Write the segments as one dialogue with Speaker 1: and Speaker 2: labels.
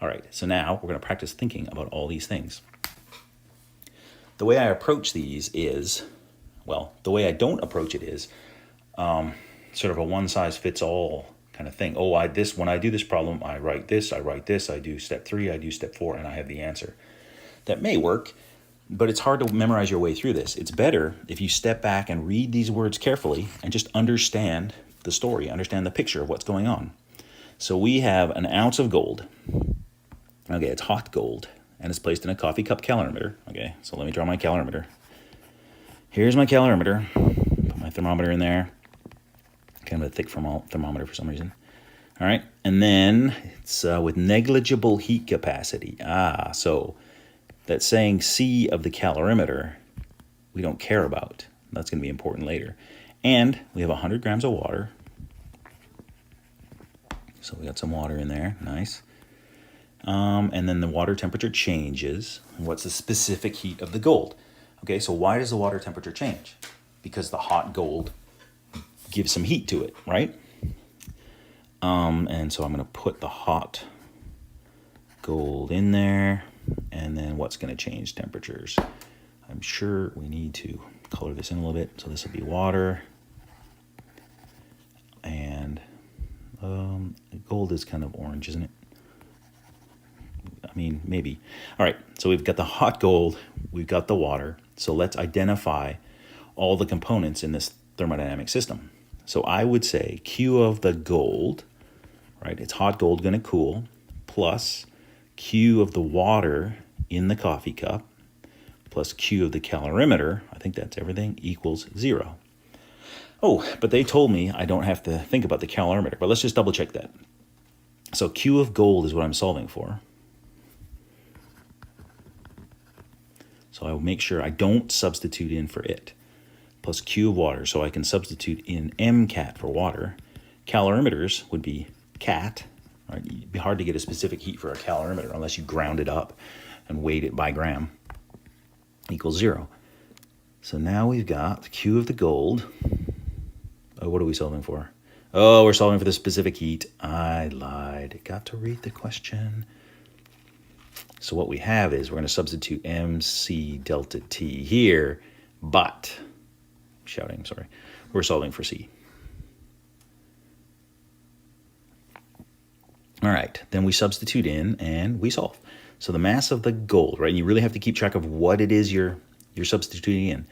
Speaker 1: All right, so now we're going to practice thinking about all these things. The way I approach these is, well, the way I don't approach it is sort of a one-size-fits-all kind of thing. Oh, when I do this problem, I write this, I do step 3, I do step 4, and I have the answer. That may work, but it's hard to memorize your way through this. It's better if you step back and read these words carefully and just understand the story, understand the picture of what's going on. So we have an ounce of gold. Okay, it's hot gold, and it's placed in a coffee cup calorimeter. Okay, so let me draw my calorimeter. Here's my calorimeter. Put my thermometer in there. Kind of a thick thermometer for some reason. All right, and then it's with negligible heat capacity. So that saying C of the calorimeter, we don't care about. That's going to be important later. And we have 100 grams of water. So we got some water in there, nice. And then the water temperature changes. What's the specific heat of the gold? Okay, so why does the water temperature change? Because the hot gold gives some heat to it, right? And so I'm going to put the hot gold in there, and then what's going to change temperatures? I'm sure we need to color this in a little bit. So this will be water, and gold is kind of orange, isn't it? I mean, maybe. All right, so we've got the hot gold, we've got the water. So let's identify all the components in this thermodynamic system. So I would say Q of the gold, right? It's hot gold going to cool, plus Q of the water in the coffee cup, plus Q of the calorimeter, I think that's everything, equals 0. Oh, but they told me I don't have to think about the calorimeter, but let's just double check that. So Q of gold is what I'm solving for. So I will make sure I don't substitute in for it. Plus Q of water, so I can substitute in MCAT for water. Calorimeters would be CAT, right? It'd be hard to get a specific heat for a calorimeter unless you ground it up and weighed it by gram, equals 0. So now we've got Q of the gold. Oh, what are we solving for? Oh, we're solving for the specific heat. I lied. Got to read the question. So what we have is we're going to substitute MC delta T here, but, we're solving for C. All right, then we substitute in and we solve. So the mass of the gold, right? And you really have to keep track of what it is you're substituting in.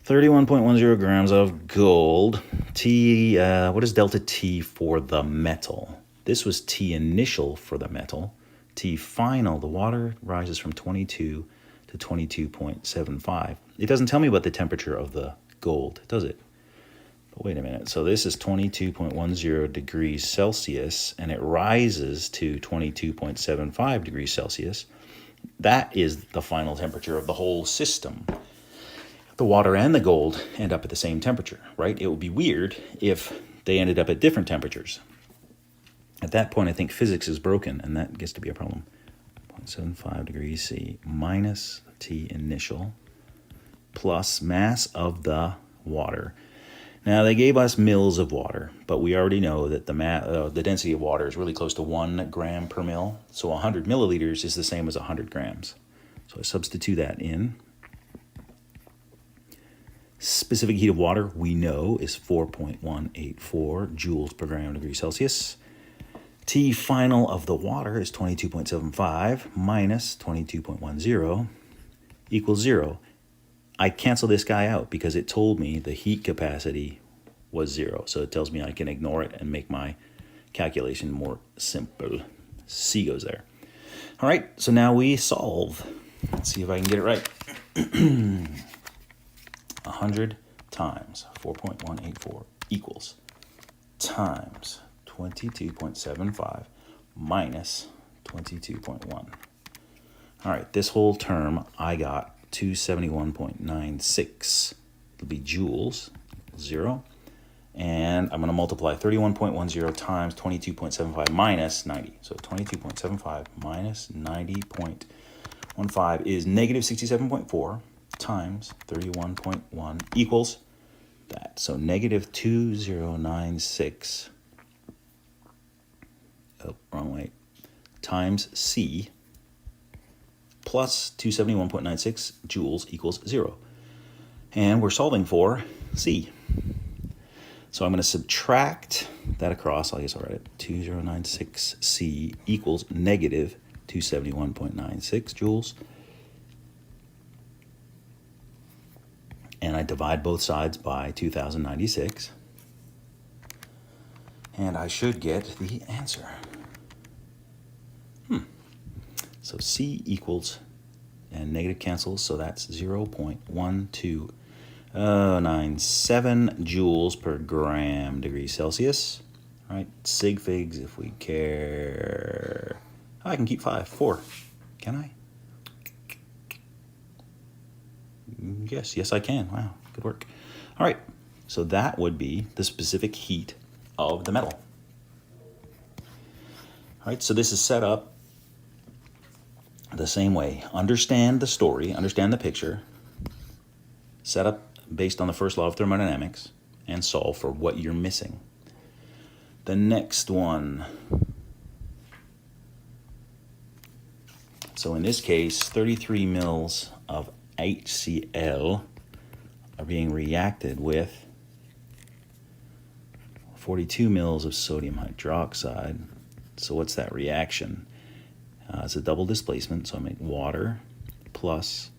Speaker 1: 31.10 grams of gold. T, what is delta T for the metal? This was T initial for the metal. T final, the water rises from 22 to 22.75. It doesn't tell me about the temperature of the gold, does it? But wait a minute. So this is 22.10 degrees Celsius, and it rises to 22.75 degrees Celsius. That is the final temperature of the whole system. The water and the gold end up at the same temperature, right? It would be weird if they ended up at different temperatures. At that point, I think physics is broken, and that gets to be a problem. 0.75 degrees C minus T initial plus mass of the water. Now, they gave us mils of water, but we already know that the density of water is really close to 1 gram per mil. So 100 milliliters is the same as 100 grams. So I substitute that in. Specific heat of water, we know, is 4.184 joules per gram degree Celsius. T final of the water is 22.75 minus 22.10 equals 0. I cancel this guy out because it told me the heat capacity was 0. So it tells me I can ignore it and make my calculation more simple. C goes there. All right, so now we solve. Let's see if I can get it right. 100 times 4.184 equals times 22.75 minus 22.1. All right, this whole term I got 271.96. It'll be joules, 0. And I'm going to multiply 31.10 times 22.75 minus 90. So 22.75 minus 90.15 is negative 67.4 times 31.1 equals that. So negative 2096. Oh, wrong way. times C plus 271.96 joules equals 0. And we're solving for C. So I'm going to subtract that across. I guess I'll write it. 2096C equals negative 271.96 joules. And I divide both sides by 2096. And I should get the answer. So C equals, and negative cancels, so that's 0.1297 joules per gram degrees Celsius. Right? Sig figs if we care. Oh, I can keep 4. Can I? Yes, I can. Wow, good work. All right, so that would be the specific heat of the metal. All right, so this is set up the same way. Understand the story, understand the picture, set up based on the first law of thermodynamics, and solve for what you're missing. The next one. So in this case, 33 mils of HCl are being reacted with 42 mils of sodium hydroxide. So what's that reaction? It's a double displacement, so I make water plus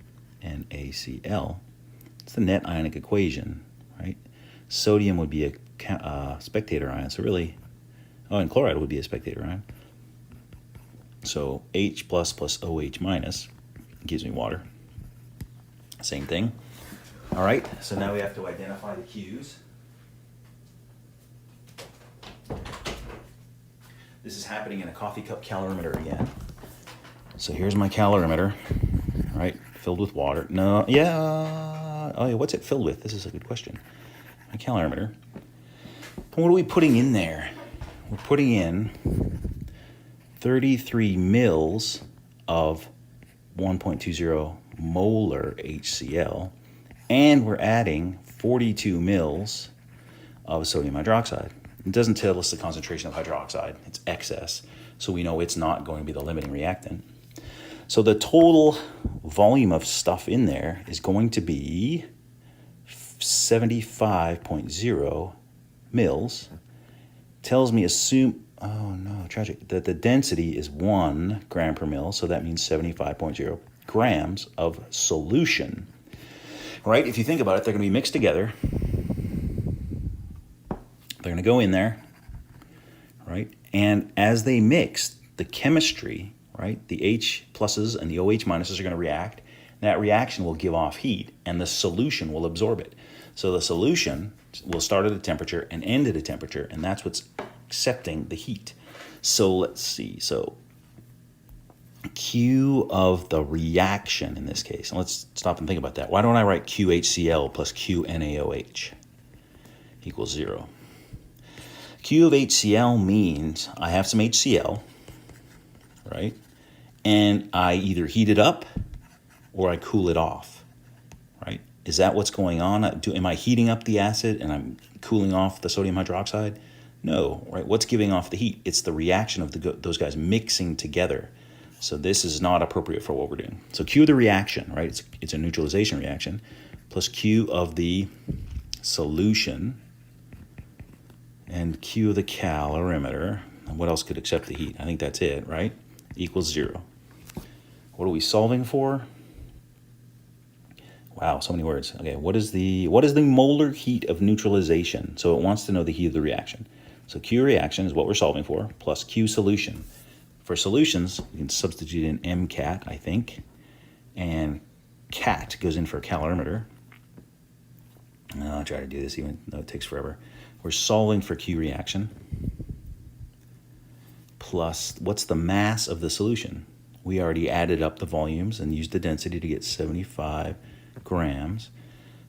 Speaker 1: NaCl. It's the net ionic equation, right? Sodium would be a spectator ion, so really, and chloride would be a spectator ion. So H plus OH minus gives me water. Same thing. All right, so now we have to identify the Q's. This is happening in a coffee cup calorimeter again. So here's my calorimeter, right? Filled with water. No, yeah. Oh, yeah, what's it filled with? This is a good question. My calorimeter. What are we putting in there? We're putting in 33 mils of 1.20 molar HCl, and we're adding 42 mils of sodium hydroxide. It doesn't tell us the concentration of hydroxide. It's excess, so we know it's not going to be the limiting reactant. So the total volume of stuff in there is going to be 75.0 mils. Tells me oh no, tragic, that the density is 1 gram per mil, so that means 75.0 grams of solution. Right? If you think about it, they're going to be mixed together. They're going to go in there, right? And as they mix, the chemistry, right, the H pluses and the OH minuses are going to react. That reaction will give off heat, and the solution will absorb it. So the solution will start at a temperature and end at a temperature, and that's what's accepting the heat. So let's see. So Q of the reaction in this case, and let's stop and think about that. Why don't I write QHCl plus QNaOH equals 0? Q of HCl means I have some HCl, right? And I either heat it up or I cool it off, right? Is that what's going on? Am I heating up the acid and I'm cooling off the sodium hydroxide? No, right? What's giving off the heat? It's the reaction of those guys mixing together. So this is not appropriate for what we're doing. So Q of the reaction, right? It's a neutralization reaction, plus Q of the solution, and Q of the calorimeter. And what else could accept the heat? I think that's it, right? Equals 0. What are we solving for? Wow, so many words. Okay, what is the molar heat of neutralization? So it wants to know the heat of the reaction. So Q reaction is what we're solving for, plus Q solution. For solutions, we can substitute in MCAT, I think, and CAT goes in for calorimeter. I'll try to do this even though it takes forever. We're solving for Q reaction, plus what's the mass of the solution? We already added up the volumes and used the density to get 75 grams.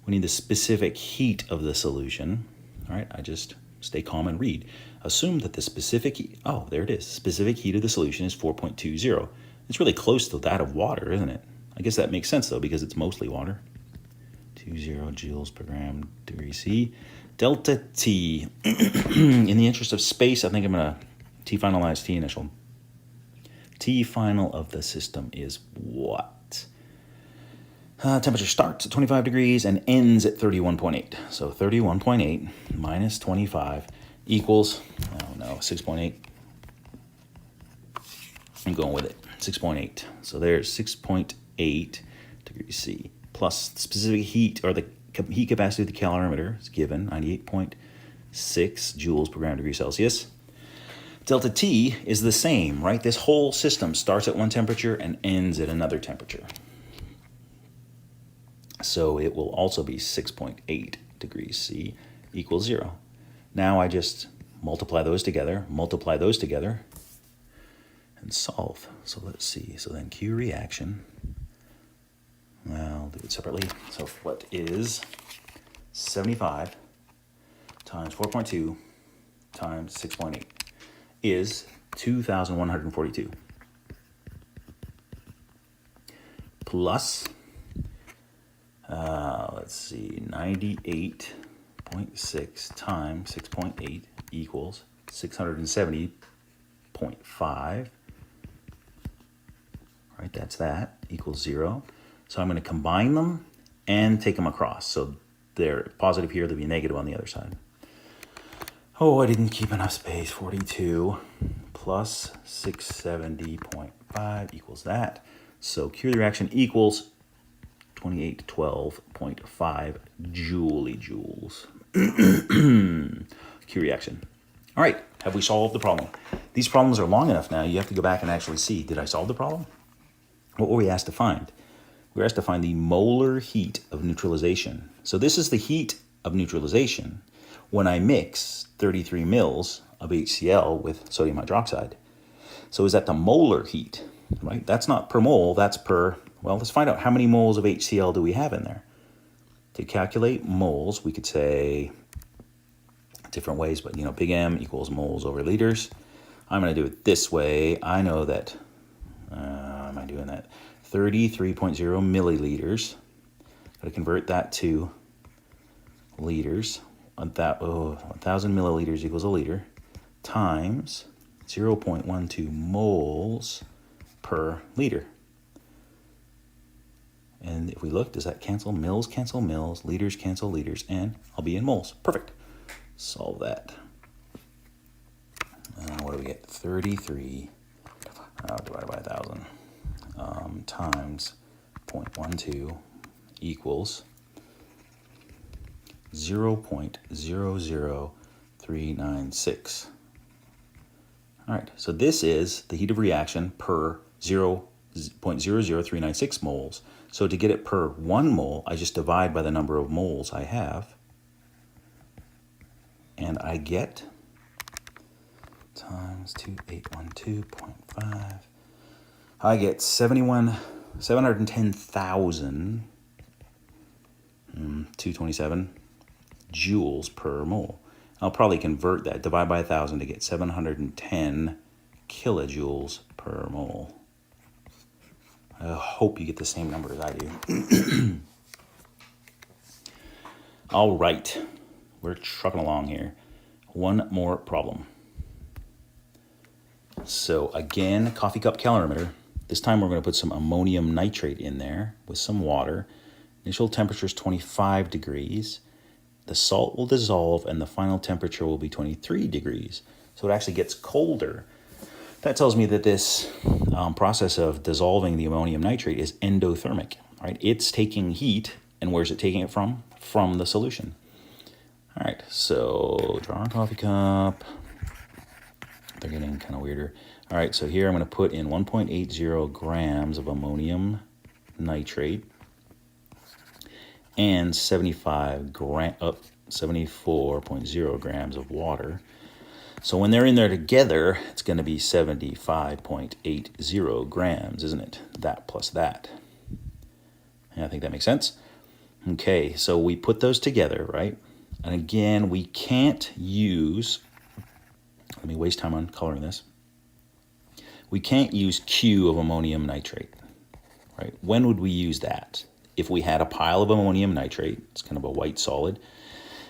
Speaker 1: We need the specific heat of the solution. All right, I just stay calm and read. Assume that the specific heat, oh, there it is. Specific heat of the solution is 4.20. It's really close to that of water, isn't it? I guess that makes sense, though, because it's mostly water. 20 joules per gram degree C. Delta T. In the interest of space, I think I'm going to T finalize T initial. T final of the system is what? Temperature starts at 25 degrees and ends at 31.8. So 31.8 minus 25 equals, oh no, 6.8. I'm going with it, 6.8. So there's 6.8 degrees C plus the specific heat, or the heat capacity of the calorimeter is given, 98.6 joules per gram degree Celsius. Delta T is the same, right? This whole system starts at one temperature and ends at another temperature. So it will also be 6.8 degrees C equals 0. Now I just multiply those together, and solve. So let's see. So then Q reaction. I'll do it separately. So what is 75 times 4.2 times 6.8 is 2,142. Plus, let's see, 98.6 times 6.8 equals 670.5. Right, that's that, equals 0. So I'm going to combine them and take them across. So they're positive here, they'll be negative on the other side. Oh, I didn't keep enough space. 42 plus 670.5 equals that. So Q of the reaction equals 2812.5 joules. Q reaction. All right, have we solved the problem? These problems are long enough now, you have to go back and actually see, did I solve the problem? What were we asked to find? We were asked to find the molar heat of neutralization. So this is the heat of neutralization when I mix 33 mils of HCl with sodium hydroxide. So is that the molar heat, right? That's not per mole, that's per, well, let's find out how many moles of HCl do we have in there. To calculate moles, we could say different ways, but big M equals moles over liters. I'm going to do it this way. I know that, am I doing that? 33.0 milliliters. Got to convert that to liters. 1,000 milliliters equals a liter times 0.12 moles per liter. And if we look, does that cancel? Mils cancel mils, liters cancel liters, and I'll be in moles. Perfect. Solve that. What do we get? 33 divided by 1,000 times 0.12 equals 0.00396. All right, so this is the heat of reaction per 0.00396 moles. So to get it per 1 mole, I just divide by the number of moles I have. And I get times 2812.5. I get 710,227 joules per mole. I'll probably convert that, divide by 1,000 to get 710 kilojoules per mole. I hope you get the same number as I do. All right, we're trucking along here. One more problem. So again, coffee cup calorimeter. This time we're going to put some ammonium nitrate in there with some water. Initial temperature is 25 degrees. The salt will dissolve and the final temperature will be 23 degrees. So it actually gets colder. That tells me that this process of dissolving the ammonium nitrate is endothermic, right? It's taking heat, and where's it taking it from? From the solution. All right, so draw our coffee cup. They're getting kind of weirder. All right, so here I'm going to put in 1.80 grams of ammonium nitrate and 74.0 grams of water. So when they're in there together, it's going to be 75.80 grams, isn't it? That plus that. And I think that makes sense. Okay, so we put those together, right? And again, we can't use, let me waste time on coloring this. We can't use Q of ammonium nitrate, right? When would we use that? If we had a pile of ammonium nitrate, it's kind of a white solid.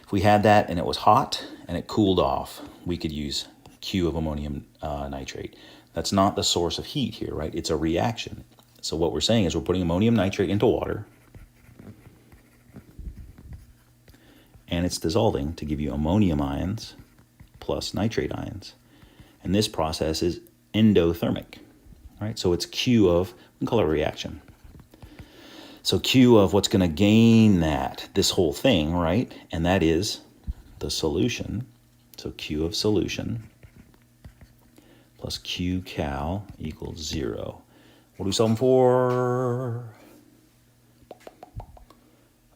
Speaker 1: If we had that and it was hot and it cooled off, we could use Q of ammonium nitrate. That's not the source of heat here, right? It's a reaction. So what we're saying is we're putting ammonium nitrate into water, and it's dissolving to give you ammonium ions plus nitrate ions. And this process is endothermic, right? So it's Q of, we can call it a reaction. So Q of what's going to gain this whole thing, right? And that is the solution. So Q of solution plus Q cal equals 0. What are we solving for?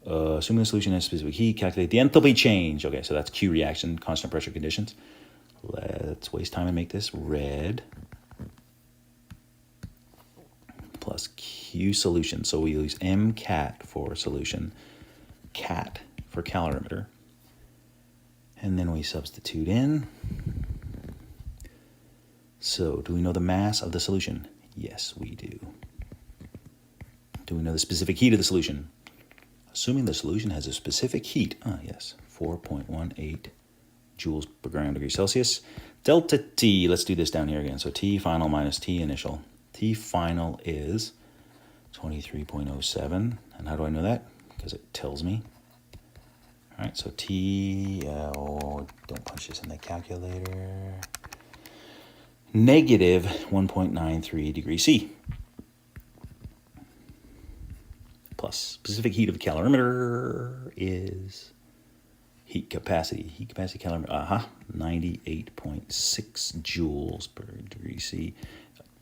Speaker 1: Assuming the solution has specific heat, calculate the enthalpy change. Okay, so that's Q reaction, constant pressure conditions. Let's waste time and make this red. Plus Q solution. So we use MCAT for solution, CAT for calorimeter. And then we substitute in. So do we know the mass of the solution? Yes, we do. Do we know the specific heat of the solution? Assuming the solution has a specific heat, yes, 4.18 joules per gram degree Celsius. Delta T, let's do this down here again. So T final minus T initial. T final is 23.07. And how do I know that? Because it tells me. All right, so T, don't punch this in the calculator. Negative 1.93 degrees C. Plus specific heat of the calorimeter is heat capacity. Heat capacity calorimeter, 98.6 joules per degree C.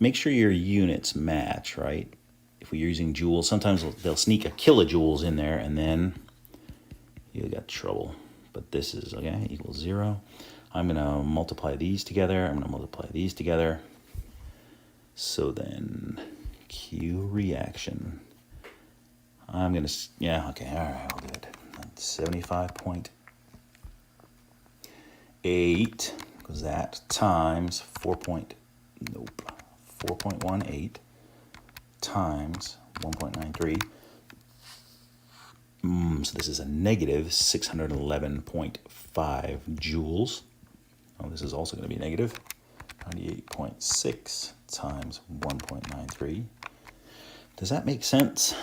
Speaker 1: Make sure your units match, right? If we're using joules, sometimes they'll sneak a kilojoules in there and then you got trouble. But this is, okay, equals 0. I'm going to multiply these together. I'm going to multiply these together. So then Q reaction. I'm going to, yeah, okay, all right, I'll do it. 75.8, because that times 4.18 times 1.93. So this is a negative 611.5 joules. Oh, this is also going to be negative 98.6 times 1.93. Does that make sense?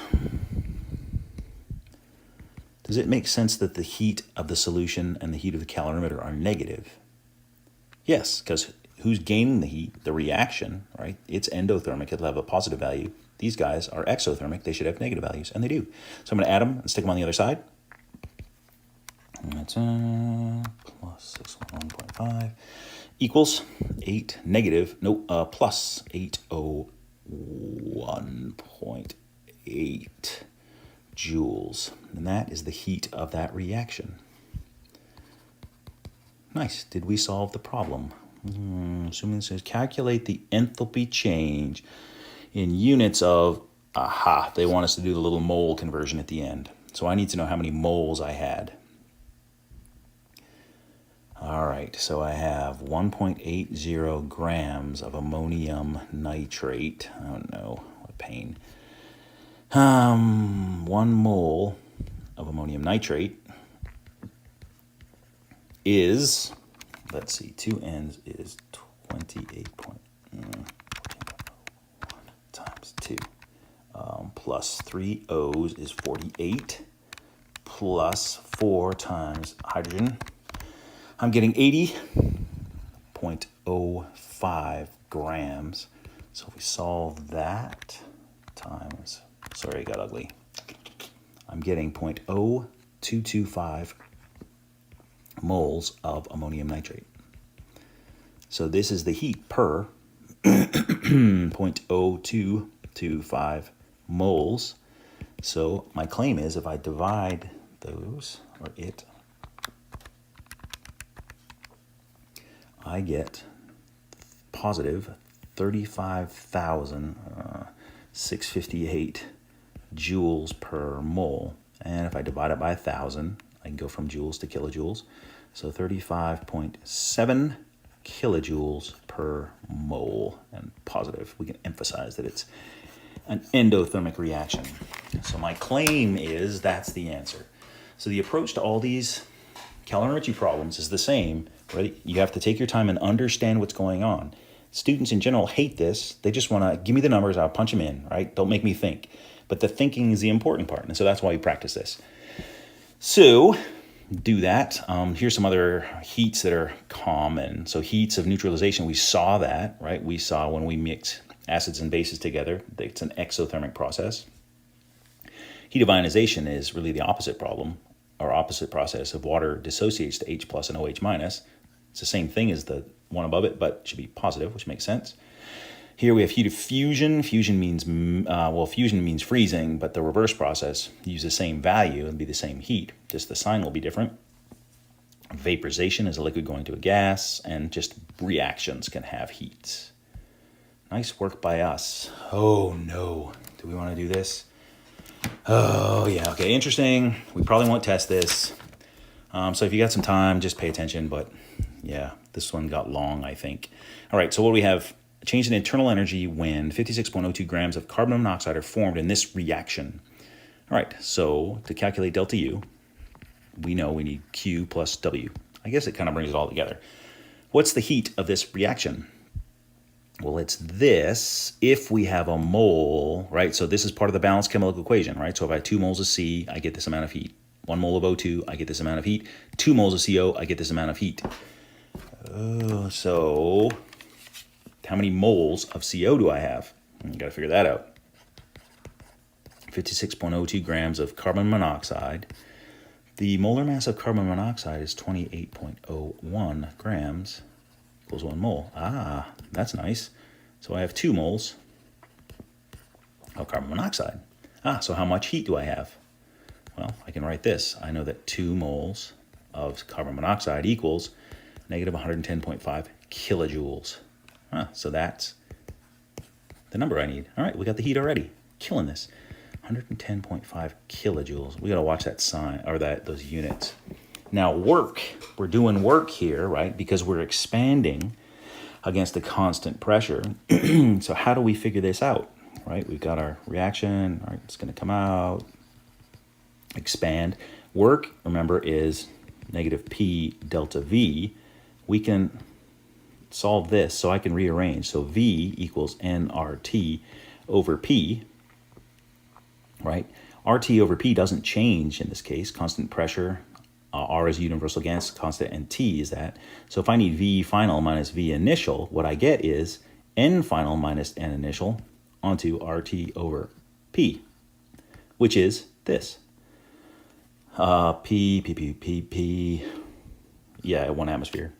Speaker 1: Does it make sense that the heat of the solution and the heat of the calorimeter are negative? Yes, because who's gaining the heat? The reaction, right? It's endothermic. It'll have a positive value. These guys are exothermic. They should have negative values, and they do. So I'm going to add them and stick them on the other side. And that's plus 611.5 equals plus 801.8 joules. And that is the heat of that reaction. Nice. Did we solve the problem? Assuming it says calculate the enthalpy change in units of, they want us to do the little mole conversion at the end. So I need to know how many moles I had. All right, so I have 1.80 grams of ammonium nitrate. Oh no, what a pain. 1 mole of ammonium nitrate is, let's see, 2 N's is 28 times 2. Plus 3 O's is 48, plus 4 times hydrogen. I'm getting 80.05 grams. So if we solve that times, sorry, it got ugly. I'm getting 0.0225 moles of ammonium nitrate. So this is the heat per 0.0225 moles. So my claim is if I divide those, or it, I get positive 35,658 joules per mole. And if I divide it by 1,000, I can go from joules to kilojoules. So 35.7 kilojoules per mole. And positive, we can emphasize that it's an endothermic reaction. So my claim is that's the answer. So the approach to all these calorimetry problems is the same, right? You have to take your time and understand what's going on. Students in general hate this. They just want to give me the numbers, I'll punch them in, right? Don't make me think. But the thinking is the important part. And so that's why we practice this. So do that. Here's some other heats that are common. So heats of neutralization, we saw that, right? We saw when we mix acids and bases together, it's an exothermic process. Heat of ionization is really the opposite problem, or opposite process of water dissociates to H plus and OH minus. It's the same thing as the one above it, but it should be positive, which makes sense. Here we have heat of fusion. Fusion means, fusion means freezing, but the reverse process, use the same value and be the same heat, just the sign will be different. Vaporization is a liquid going to a gas, and just reactions can have heat. Nice work by us. Oh no, do we want to do this? Oh yeah, okay, interesting. We probably won't test this. So if you got some time, just pay attention, but yeah, this one got long, I think. All right, so what do we have? Change in internal energy when 56.02 grams of carbon monoxide are formed in this reaction. All right, so to calculate delta U, we know we need Q plus W. I guess it kind of brings it all together. What's the heat of this reaction? Well, it's this if we have a mole, right? So this is part of the balanced chemical equation, right? So if I have 2 moles of C, I get this amount of heat. 1 mole of O2, I get this amount of heat. 2 moles of CO, I get this amount of heat. Oh, so how many moles of CO do I have? You got to figure that out. 56.02 grams of carbon monoxide. The molar mass of carbon monoxide is 28.01 grams equals 1 mole. Ah, that's nice. So I have 2 moles of carbon monoxide. So how much heat do I have? Well, I can write this. I know that 2 moles of carbon monoxide equals negative 110.5 kilojoules. So that's the number I need. All right, we got the heat already. Killing this. 110.5 kilojoules. We got to watch that sign, or those units. Now work. We're doing work here, right? Because we're expanding against a constant pressure. So how do we figure this out, right? We've got our reaction. All right, it's going to come out. Expand. Work, remember, is negative P delta V. We can solve this, so I can rearrange. So V equals nRT over P, right? RT over P doesn't change in this case. Constant pressure, R is universal gas constant, and T is that. So if I need V final minus V initial, what I get is N final minus N initial onto RT over P, which is this. P. Yeah, 1 atmosphere.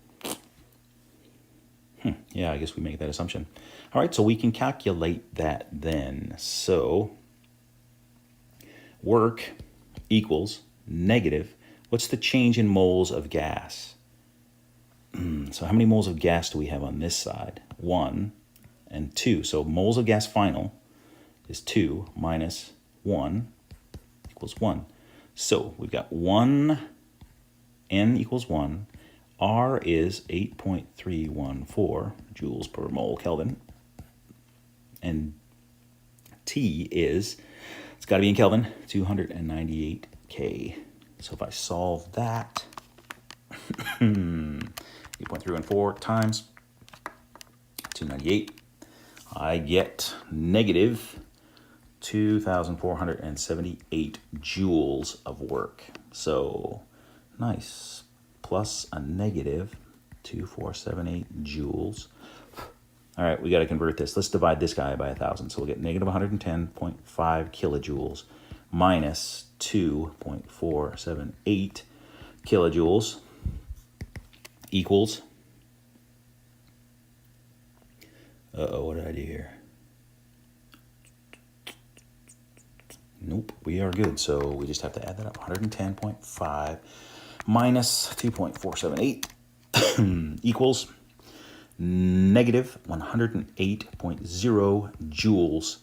Speaker 1: Yeah, I guess we make that assumption. All right, so we can calculate that then. So work equals negative. What's the change in moles of gas? So how many moles of gas do we have on this side? 1 and 2. So moles of gas final is 2 minus 1 equals 1. So we've got 1, N equals 1. R is 8.314 joules per mole Kelvin. And T is, it's got to be in Kelvin, 298 K. So if I solve that, 8.314 times 298, I get negative 2,478 joules of work. So nice. Plus a negative 2,478 joules. All right, we got to convert this. Let's divide this guy by 1,000. So we'll get negative 110.5 kilojoules minus 2.478 kilojoules equals, what did I do here? Nope, we are good. So we just have to add that up. 110.5 minus 2.478 equals negative 108.0 joules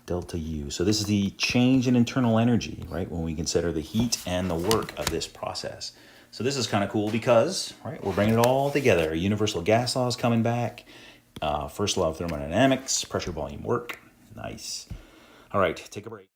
Speaker 1: delta U. So this is the change in internal energy, right, when we consider the heat and the work of this process. So this is kind of cool because, right, we're bringing it all together. Universal gas law is coming back. First law of thermodynamics, pressure, volume, work. Nice. All right, take a break.